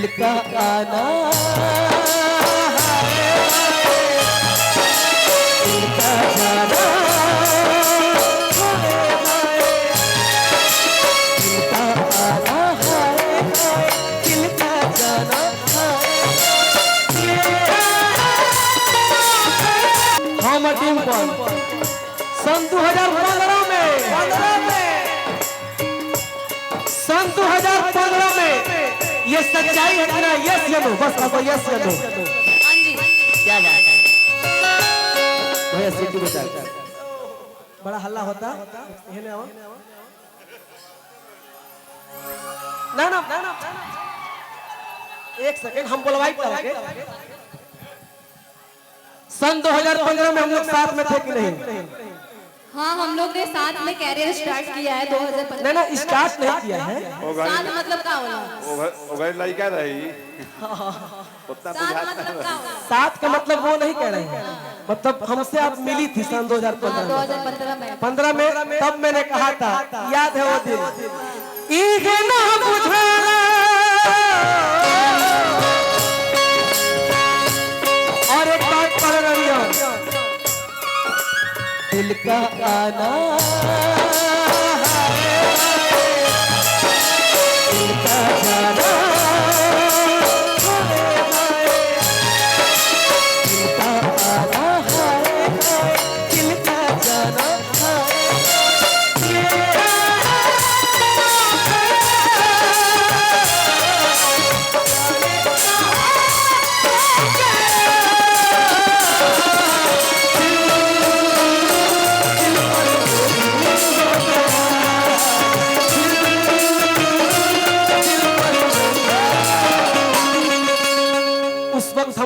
दिल का आना दिल का जाना दिल का आना दिल का जाना हम डिम्पल सन 2015 में सन 2015 में ये सच्चाई है ना। यस या नो, बस अब यस या नो। हाँ जी, क्या बात है भैया, सीटी बचा बड़ा हल्ला होता है ना ना ना ना। एक सेकंड हम बोलवाई के सन 2015 में हम लोग साथ में थे कि नहीं? हाँ, हम लोग ने साथ में कैरियर स्टार्ट किया है 2015। नहीं ना, स्टार्ट नहीं किया है। साथ मतलब क्या होला? ओगर लड़का रही साथ मतलब क्या होला? साथ का मतलब वो नहीं कह रहे हैं, मतलब हमसे आप मिली थी सन 2015 में। 15 में तब मैंने कहा था, याद है वो दिन? इहे ना बुझा और एक बात कर रही हूं, दिल का आना दिल का जाना दिल का आना दिल का जाना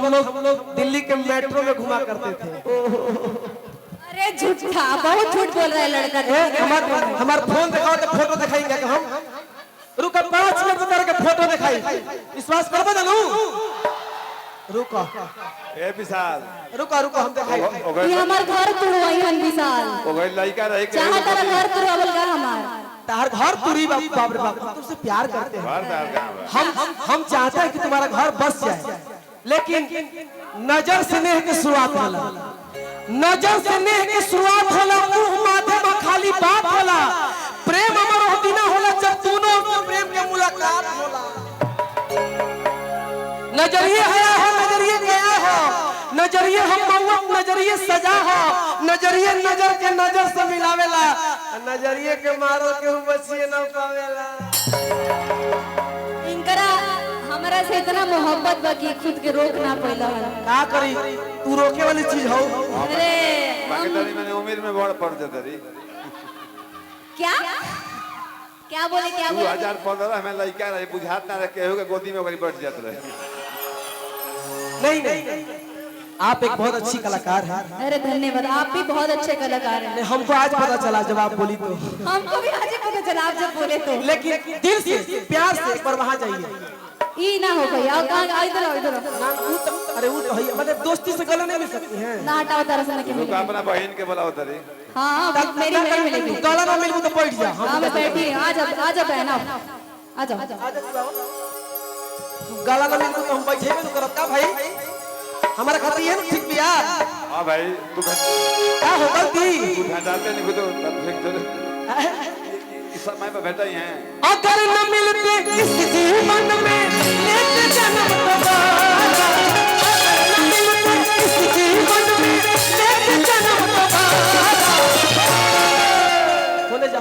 हम लोग दिल्ली के मेट्रो में घुमा करते थे। अरे झूठा, बहुत झूठ बोल रहा है लड़का। हमारा फोन दिखाओ तो फोटो दिखाएंगे हम। रुको 5 मिनट में करके फोटो दिखाई, विश्वास करबो जानू? रुको ए विशाल, रुको रुको हम दिखाई। ये हमार घर तुड़वाई हन विशाल। ओगर लड़का रही के चाहे तेरा घर तुड़वावल का हमार। तार घर तुरी बाप रे बाप, तुमसे प्यार करते हैं हम चाहते हैं कि तुम्हारा घर बस जाए, लेकिन नजर से नेह की शुरुआत होला, नजर से नेह की शुरुआत होला, मुंह माथे में खाली बात होला, प्रेम अमर हो बिना होला जब दोनों प्रेम के मुलाकात होला। नजरिए आया हो, नजरिए गया हो, नजरिए हम मौत नजरिए सजा हो, नजरिए नजर के नजर से मिलावेला, नजरिए के मारो के बचिए न पावेला। इनकरा हमरा से इतना मोहब्बत बा कि खुद के रोक ना पाइला। का करी, तू रोके वाली चीज हो। अरे बाकी तरी मैंने उम्र में बड़ पड़ जाता रही। क्या क्या बोले? 2015 में लड़का रही, बुझात ना रहे केहू के गोदी में ओकरी बैठ जात रहे। नहीं नहीं, आप एक बहुत अच्छी कलाकार हैं। अरे धन्यवाद, आप भी बहुत अच्छे कलाकार हैं। हमको आज पता चला जब आप बोली तो। हमको भी आज ही पता चला आप जब बोले तो। लेकिन दिल से प्यार से एक बार वहां जाइए। ई ना हो भैया, कहां इधर आओ इधर। अरे वो तो है, मतलब दोस्ती से गले नहीं मिल सकती हैं ना हटाओ तरह से ना के तू अपना बहन के बुलाओ तरी। हां मेरी नहीं मिलेगी। गला ना मिलू तो बैठ जा। हां मैं बैठी, आ जा बहन, आ जाओ। गला ना मिलू तो हम बैठे में तो करब का भाई? हमारा खातिर ये ठीक बिया। हां भाई तू क्या हो गलती? तू घटाते नहीं खुद इस समय पे बैठा ही है। अगर न मिलते इस जीवन में एक जन्म दोबारा, अगर न मिलते इस जीवन में एक जन्म दोबारा। होने जा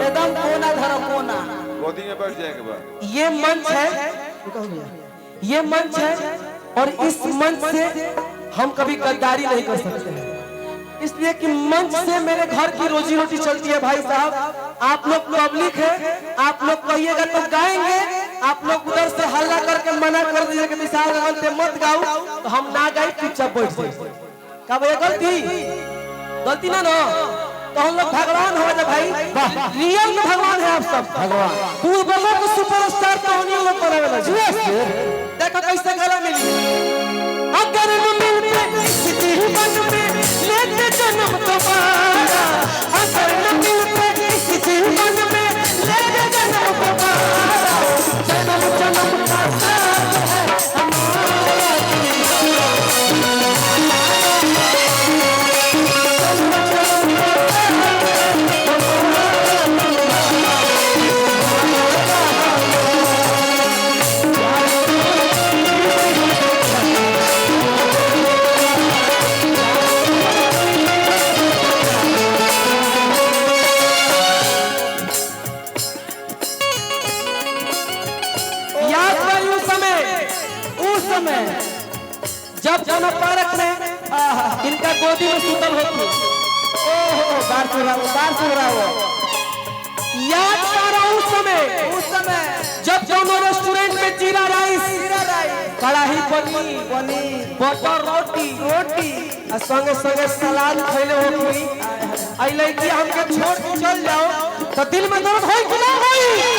एकदम कोना धरो कोना, गोदी में बैठ जाएगा बा। ये मंच है, ये मंच है और इस मंच से हम कभी गद्दारी नहीं कर सकते हैं, इसलिए कि मंच से मेरे घर की रोजी रोटी चलती है। भाई साहब आप लोग पब्लिक है, आप लोग कहिएगा तो गाएंगे, आप लोग उधर से हल्ला करके मना कर दीजिए कि विशाल रावल पे मत गाओ, तो हम ना गाए चुपचाप बैठ जाए। क्या भैया गलती ना ना, तो हम लोग भगवान हो जा भाई। रियल में भगवान है आप सब, भगवान पूर्वों को सुपरस्टार तो हम लोग बनावेला। देखो कैसे गला मिली। अगर न मिलते इस जीवन में लेते जन्म दोबारा, अगर न मिलते इस जीवन में लेते जन्म दोबारा, जन्म जन्म का सुतल हो ओहो बार सुन रहा हो याद कर उस समय जब दोनों रेस्टोरेंट में जीरा राइस कढ़ाई पनीर बटर रोटी और संगे सलाद खैले होगी आई लड़की हमके छोड़ के चल जाओ तो दिल में दर्द होई कि ना होई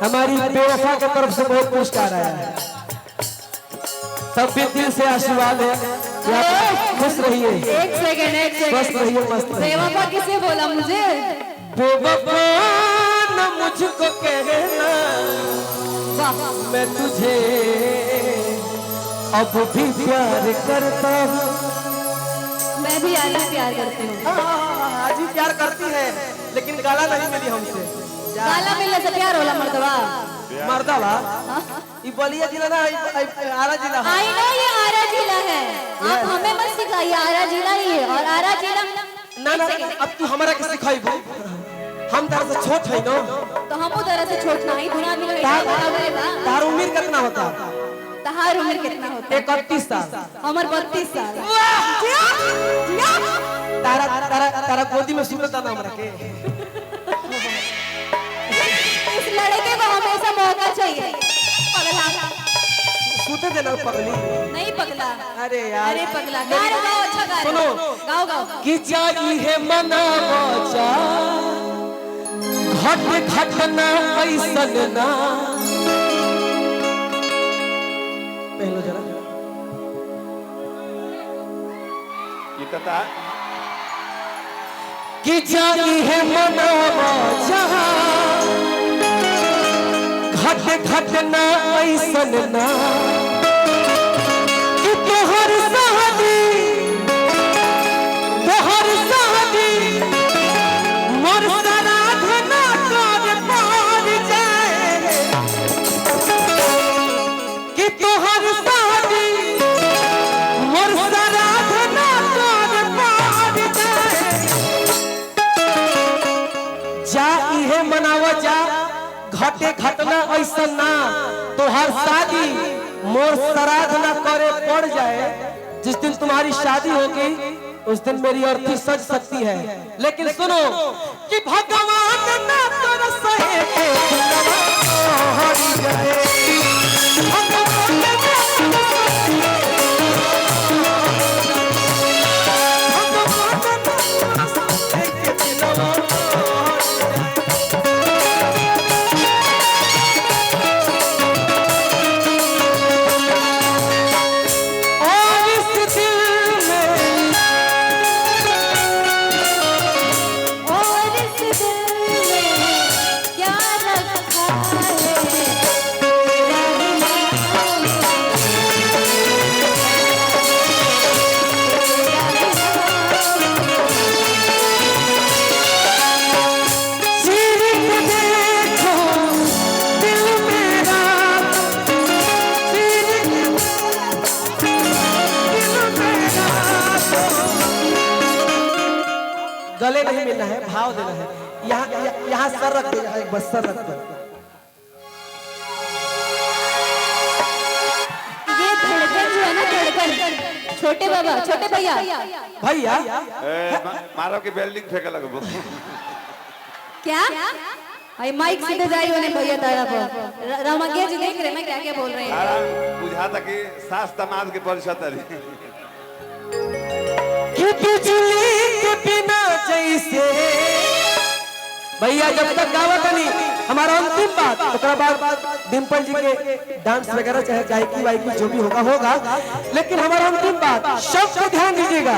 हमारी बेवफा की तरफ से बहुत पुरस्कार आया है सब भी दिल से आशीर्वाद है कि आप खुश रहिए एक सेकंड स्वस्थ रहिए मस्त रहिए बेवफा किसे बोला मुझे बेवफा न मुझको कहना मैं तुझे अब भी प्यार करता हूँ मैं भी आज प्यार करती हूँ आज ही प्यार करती है लेकिन गाला नहीं मिली हमसे गाला मिलने से प्यार होला मर्दवा ये बलिया जिला ना आरा जिला आई नो ये आरा जिला है आप हमें मत सिखाइए आरा जिला ही है और आरा जिला ना अब तू हमारा के सिखाइबू हम तार से छोट है नो तो हम उधर से छोट नहीं दुनिया में तार उम्र कितना होता तहार उम्र कितना होता 31 साल हमर 32 साल तारा तारा तारा गोदी में सुनता ना हमरा के इस लड़के को हमेशा मौका चाहिए पगला सूते देना पगली नहीं पगला अरे यार अरे पगला गाओ अच्छा गा सुनो गाओ कि जाई है मना बचा घट घटना ऐसन ना पहलो जरा ये कथा कि जाई है मना बचा घट घटना ऐसन ना कि तोहर शादी मोर साराधना कर पार जाए कि तोहर शादी मोर साराधना कर पार जाए जा इहे मनावा जा घटे घटना ऐसा ना तो हर शादी मोर श्राद्ध न करे पड़ जाए जिस दिन तुम्हारी शादी होगी उस दिन मेरी अर्थी सज सकती है लेकिन सुनो कि भगवान ना तरसे के हरि जाए गले नहीं मिलना है भाव देना है यहाँ सर रख दे एक बस सर रख दे ये धड़कन जो है ना धड़कन छोटे बाबा छोटे भैया भैया मारो की बिल्डिंग फेंके लगबो क्या भाई माइक सीधे जाइए उन्हें भैया तारा पर रमगिया जी देख रहे हैं क्या क्या बोल रहे हैं। आराम बुझाता कि सास दामाद के परिषद है कि बिजली के बिना जैसे भैया जब तक गावत नहीं हमारा अंतिम बात उसके बाद डिम्पल जी के डांस वगैरह चाहे गायकी वायकी जो भी होगा होगा, लेकिन हमारा अंतिम बात शब्द को ध्यान दीजिएगा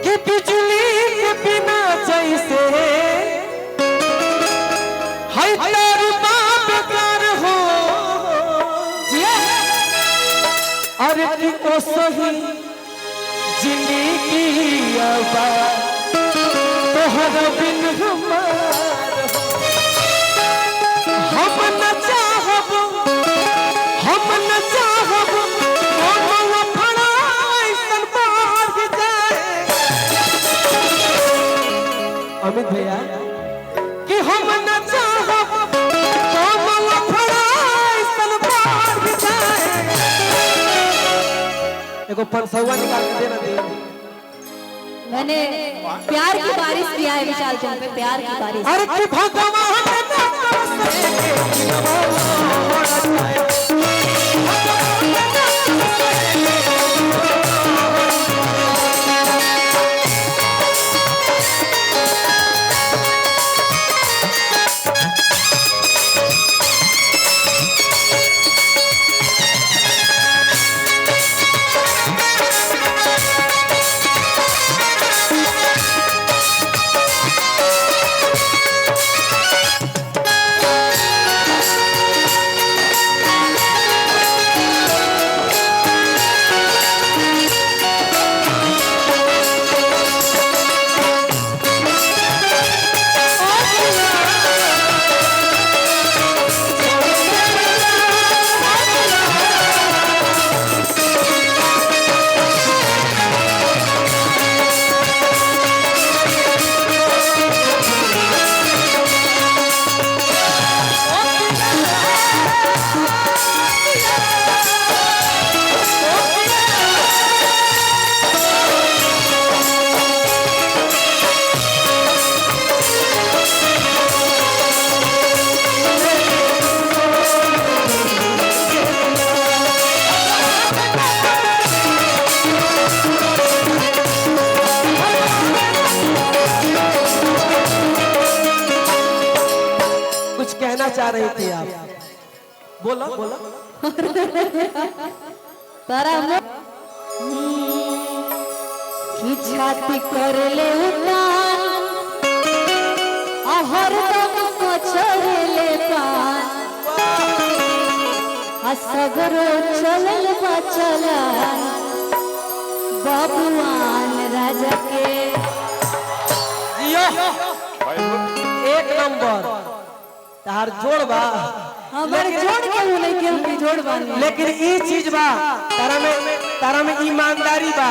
कि बिजली के बिना जैसे हाय तार बाप बेकार हो अरे कि ओ सही जिंदगी आवा तोहर बिन हमार हम न चाहब कोनो फड़ा ऐसन बाढ़ जाए अमित भैया कि हम न चाहब कोनो फड़ा ऐसन बाढ़ जाए। एगो 500 निकाल के देना दे। मैंने प्यार की बारिश किया है विशाल चौक पे, प्यार की बारिश। अरे कि भगवान चाह रही थी आप, बोलो बोलो। तारा की छाती कर ले उतान हर दम मचर ले पान असगरो चलल बचला बाबुआन राजा के एक नंबर तार जोड़ बा हमारे जोड़ के वो नहीं के उनकी जोड़ बानी, लेकिन ई चीज बा तारा में ईमानदारी बा।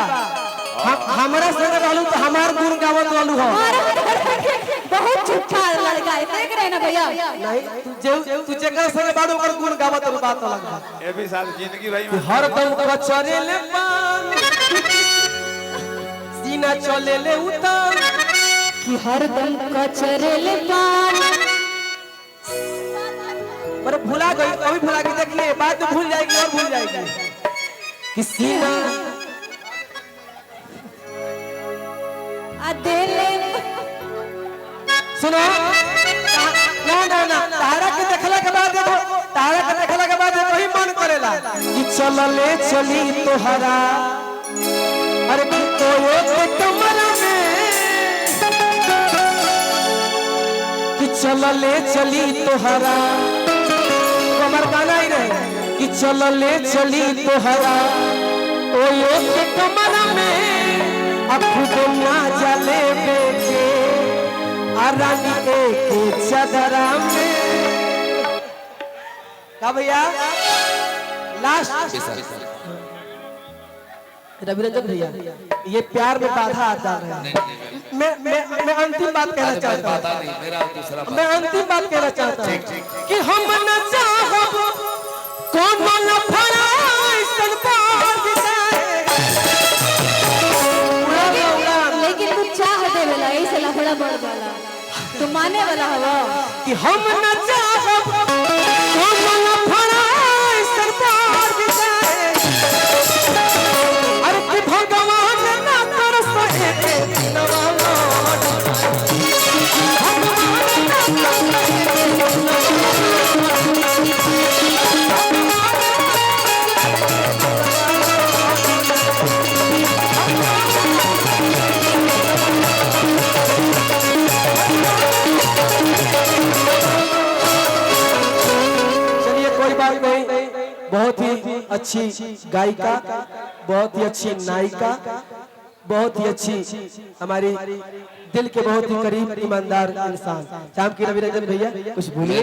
हमरा संग रहलू तो हमार गुण गावत रहलू हो। बहुत झूठा लड़का है, देख रहे ना भैया। नहीं तू जेकर संग बाड़ू ओकर गुण गावत रहू, बात अलग बा। ए भी साल जिंदगी भाई हर दम कचरे ले पान सीना चले ले उतार कि हर दम कचरे ले पान। पर भुला गई, अभी भुला के देखिए, बात तो भूल जाएगी और भूल जाएगी। किसी ना अदेले सुनो ना तारा के देखला के बाद देखो, तारा के देखला के बाद वही मन करेला कि चलले चली तोहरा अरे कि कोयो के कमरा में कि चलले चली तोहरा कमर गाना ही रहे कि चलले चली तोहरा ओयो के कमरा में अब खुद ना जले बेटे आरानी एक चदरा में। का भैया लास्ट रविरंजन भैया, ये प्यार में बाधा आता है। मैं अंतिम बात कहना चाहता हूँ, मैं अंतिम बात कहना चाहता हूँ कि हम न चाहब कोनो न फराई संपाद लेकिन तू चाह दे वाला ऐसे लफड़ा बढ़ जाला, तुम जमाने वाला हवा कि हम न चाहब हम न फड़ाए सरकार विचारे अरे कि भगवान ना कर सके नवानो भगवान ना बहुत ही अच्छी गायिका, बहुत ही अच्छी नायिका, बहुत ही अच्छी हमारी दिल के बहुत ही करीब ईमानदार इंसान। शाम की रवि रंजन भैया कुछ बोलिए।